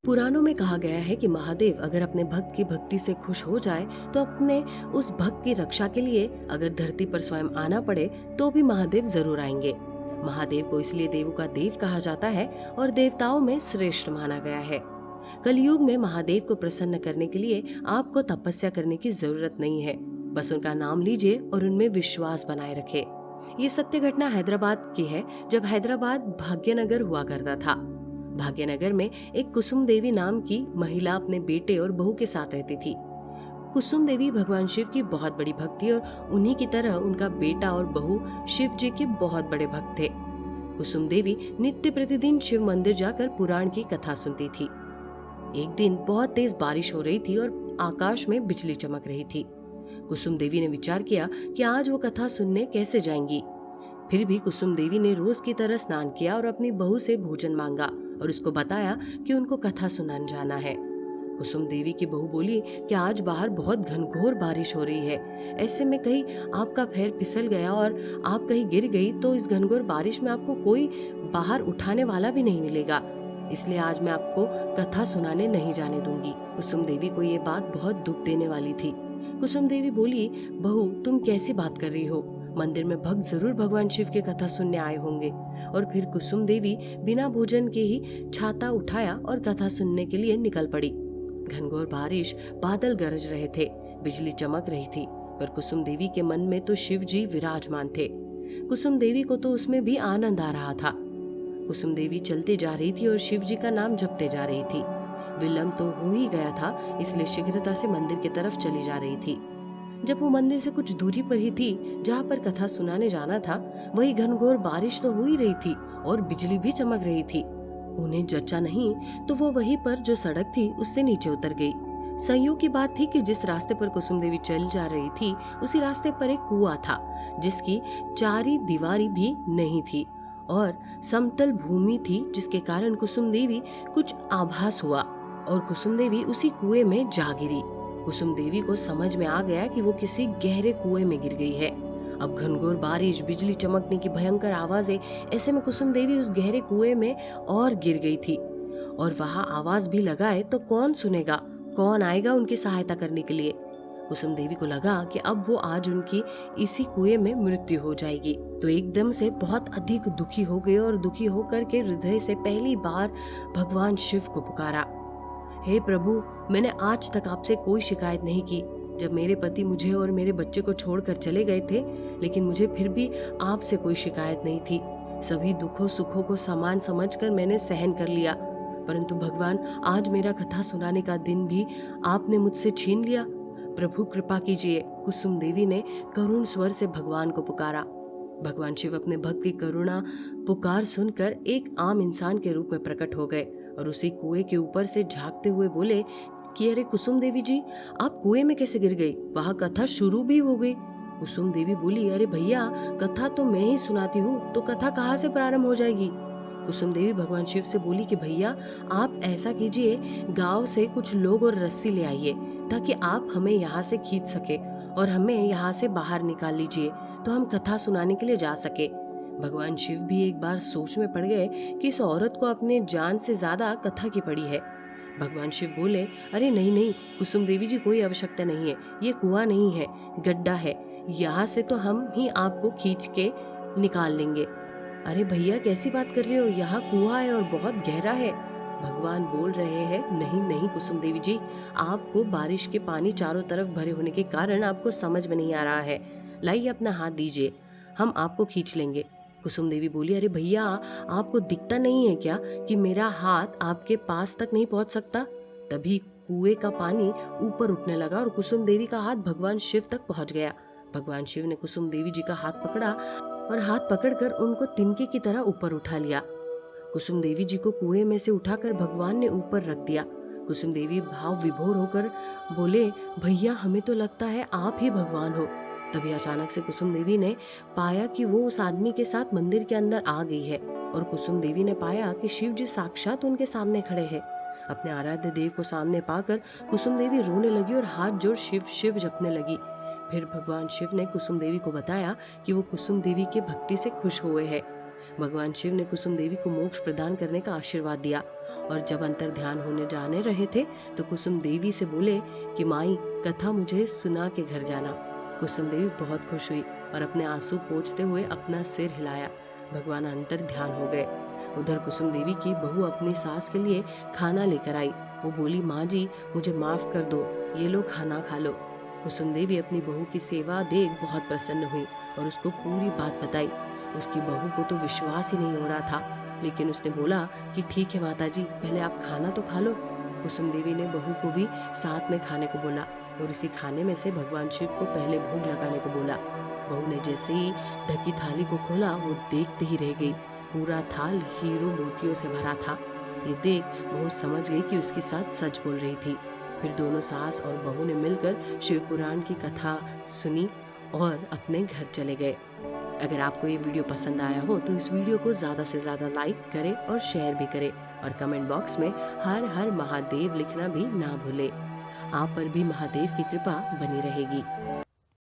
पुराणों में कहा गया है कि महादेव अगर अपने भक्त की भक्ति से खुश हो जाए तो अपने उस भक्त की रक्षा के लिए अगर धरती पर स्वयं आना पड़े तो भी महादेव जरूर आएंगे। महादेव को इसलिए देवों का देव कहा जाता है और देवताओं में श्रेष्ठ माना गया है। कलयुग में महादेव को प्रसन्न करने के लिए आपको तपस्या करने की जरूरत नहीं है। बस उनका नाम लीजिए और उनमें विश्वास बनाए रखे। ये सत्य घटना हैदराबाद की है, जब हैदराबाद भाग्यनगर हुआ करता था। भाग्यनगर में एक कुसुम देवी नाम की महिला अपने बेटे और बहू के साथ रहती थी। कुसुम देवी भगवान शिव की बहुत बड़ी भक्त थी और उन्हीं की तरह उनका बेटा और बहू शिव जी के बहुत बड़े भक्त थे। कुसुम देवी नित्य प्रतिदिन शिव मंदिर जाकर पुराण की कथा सुनती थी। एक दिन बहुत तेज बारिश हो रही थी और आकाश में बिजली चमक रही थी। कुसुम देवी ने विचार किया कि आज वो कथा सुनने कैसे जाएंगी। फिर भी कुसुम देवी ने रोज की तरह स्नान किया और अपनी बहू से भोजन मांगा और उसको बताया कि उनको कथा सुनाने जाना है। कुसुम देवी की बहू बोली कि आज बाहर बहुत घनघोर बारिश हो रही है, ऐसे में कहीं आपका पैर फिसल गया और आप कहीं गिर गई तो इस घनघोर बारिश में आपको कोई बाहर उठाने वाला भी नहीं मिलेगा, इसलिए आज मैं आपको कथा सुनाने नहीं जाने दूंगी। कुसुम देवी को ये बात बहुत दुख देने वाली थी। कुसुम देवी बोली, बहू तुम कैसी बात कर रही हो, मंदिर में भक्त जरूर भगवान शिव की कथा सुनने आए होंगे। और फिर कुसुम देवी बिना भोजन के ही छाता उठाया और कथा सुनने के लिए निकल पड़ी। घनघोर बारिश, बादल गरज रहे थे, बिजली चमक रही थी, पर कुसुम देवी के मन में तो शिव जी विराजमान थे। कुसुम देवी को तो उसमें भी आनंद आ रहा था। कुसुम देवी चलती जा रही थी और शिव जी का नाम जपते जा रही थी। विलंब तो हो ही गया था, इसलिए शीघ्रता से मंदिर की तरफ चली जा रही थी। जब वो मंदिर से कुछ दूरी पर ही थी जहाँ पर कथा सुनाने जाना था, वही घनघोर बारिश तो हो ही रही थी और बिजली भी चमक रही थी। उन्हें जचा नहीं तो वो वहीं पर जो सड़क थी उससे नीचे उतर गई। संयोग की बात थी कि जिस रास्ते पर कुसुम देवी चल जा रही थी उसी रास्ते पर एक कुआं था, जिसकी चारी दीवारी भी नहीं थी और समतल भूमि थी, जिसके कारण कुसुम देवी कुछ आभास हुआ और कुसुम देवी उसी कुएं में जा गिरी। कुसुम देवी को समझ में आ गया कि वो किसी गहरे कुएं में गिर गई है। अब घनघोर बारिश, बिजली चमकने की भयंकर आवाजें, ऐसे में कुसुम देवी उस गहरे कुएं में और गिर गई थी। और वहां आवाज भी लगाए तो कौन सुनेगा, कौन आएगा उनकी सहायता करने के लिए। कुसुम देवी को लगा कि अब वो आज उनकी इसी कुएं में मृत्यु हो जाएगी, तो एकदम से बहुत अधिक दुखी हो गई और दुखी होकर के हृदय से पहली बार भगवान शिव को पुकारा। हे प्रभु, मैंने आज तक आपसे कोई शिकायत नहीं की। जब मेरे पति मुझे और मेरे बच्चे को छोड़कर चले गए थे, लेकिन मुझे फिर भी आपसे कोई शिकायत नहीं थी। सभी दुखों सुखों को समान समझकर मैंने सहन कर लिया, परंतु भगवान, आज मेरा कथा सुनाने का दिन भी आपने मुझसे छीन लिया। प्रभु कृपा कीजिए। कुसुम देवी ने करुण स्वर से भगवान को पुकारा। भगवान शिव अपने भक्त की करुणा पुकार सुनकर एक आम इंसान के रूप में प्रकट हो गए और उसी कुएं के ऊपर से झांकते हुए बोले कि अरे कुसुम देवी जी, आप कुएं में कैसे गिर गई? वहाँ कथा शुरू भी हो गई। कुसुम देवी बोली, अरे भैया, कथा तो मैं ही सुनाती हूँ, तो कथा कहाँ से प्रारंभ हो जाएगी? कुसुम देवी भगवान शिव से बोली कि भैया, आप ऐसा कीजिए, गांव से कुछ लोग और रस्सी ले आइए ताकि आप हमें यहाँ से खींच सके और हमें यहाँ से बाहर निकाल लीजिए, तो हम कथा सुनाने के लिए जा सके। भगवान शिव भी एक बार सोच में पड़ गए कि इस औरत को अपने जान से ज्यादा कथा की पड़ी है। भगवान शिव बोले, अरे नहीं नहीं कुसुम देवी जी, कोई आवश्यकता नहीं है, ये कुआं नहीं है, गड्ढा है, यहाँ से तो हम ही आपको खींच के निकाल लेंगे। अरे भैया, कैसी बात कर रहे हो, यहाँ कुआं है और बहुत गहरा है। भगवान बोल रहे हैं, नहीं नहीं कुसुम देवी जी, आपको बारिश के पानी चारों तरफ भरे होने के कारण आपको समझ में नहीं आ रहा है। लाइए अपना हाथ दीजिए, हम आपको खींच लेंगे। कुसुम देवी बोली, अरे भैया, आपको दिखता नहीं है क्या कि मेरा हाथ आपके पास तक नहीं पहुंच सकता? तभी कुएं का पानी ऊपर उठने लगा और कुसुम देवी का हाथ भगवान शिव तक पहुंच गया। भगवान शिव ने कुसुम देवी जी का हाथ पकड़ा और हाथ पकड़कर उनको तिनके की तरह ऊपर उठा लिया। कुसुम देवी जी को कुएं में से उठाकर भगवान ने ऊपर रख दिया। कुसुम देवी भाव विभोर होकर बोले, भैया, हमें तो लगता है आप ही भगवान हो। तभी अचानक से कुसुम देवी ने पाया कि वो उस आदमी के साथ मंदिर के अंदर आ गई है और कुसुम देवी ने पाया कि शिव जी साक्षात उनके सामने खड़े हैं। अपने आराध्य देव को सामने पाकर कुसुम देवी रोने लगी और हाथ जोड़ शिव शिव जपने लगी। फिर भगवान शिव ने कुसुम देवी को बताया कि वो कुसुम देवी के भक्ति से खुश हुए हैं। भगवान शिव ने कुसुम देवी को मोक्ष प्रदान करने का आशीर्वाद दिया और जब अंतर ध्यान होने जाने रहे थे तो कुसुम देवी से बोले कि माई, कथा मुझे सुना के घर जाना। कुसुम देवी बहुत खुश हुई और अपने आंसू पोंछते हुए अपना सिर हिलाया। भगवान अंतर ध्यान हो गए। उधर कुसुम देवी की बहू अपनी सास के लिए खाना लेकर आई। वो बोली, माँ जी, मुझे माफ कर दो, ये लो खाना खा लो। कुसुम देवी अपनी बहू की सेवा देख बहुत प्रसन्न हुई और उसको पूरी बात बताई। उसकी बहू को तो विश्वास ही नहीं हो रहा था, लेकिन उसने बोला कि ठीक है माता जी, पहले आप खाना तो खा लो। कुसुम देवी ने बहू को भी साथ में खाने को बोला और उसी खाने में से भगवान शिव को पहले भोग लगाने को बोला। बहू ने जैसे ही ढकी थाली को खोला, वो देखते ही रह गई। पूरा थाल हीरो मोतियों से भरा था। ये देख बहू समझ गई कि उसकी साथ सच बोल रही थी। फिर दोनों सास और बहू ने मिलकर शिव पुराण की कथा सुनी और अपने घर चले गए। अगर आपको ये वीडियो पसंद आया हो तो इस वीडियो को ज़्यादा से ज़्यादा लाइक करें और शेयर भी करें और कमेंट बॉक्स में हर हर महादेव लिखना भी ना भूलें। आप पर भी महादेव की कृपा बनी रहेगी।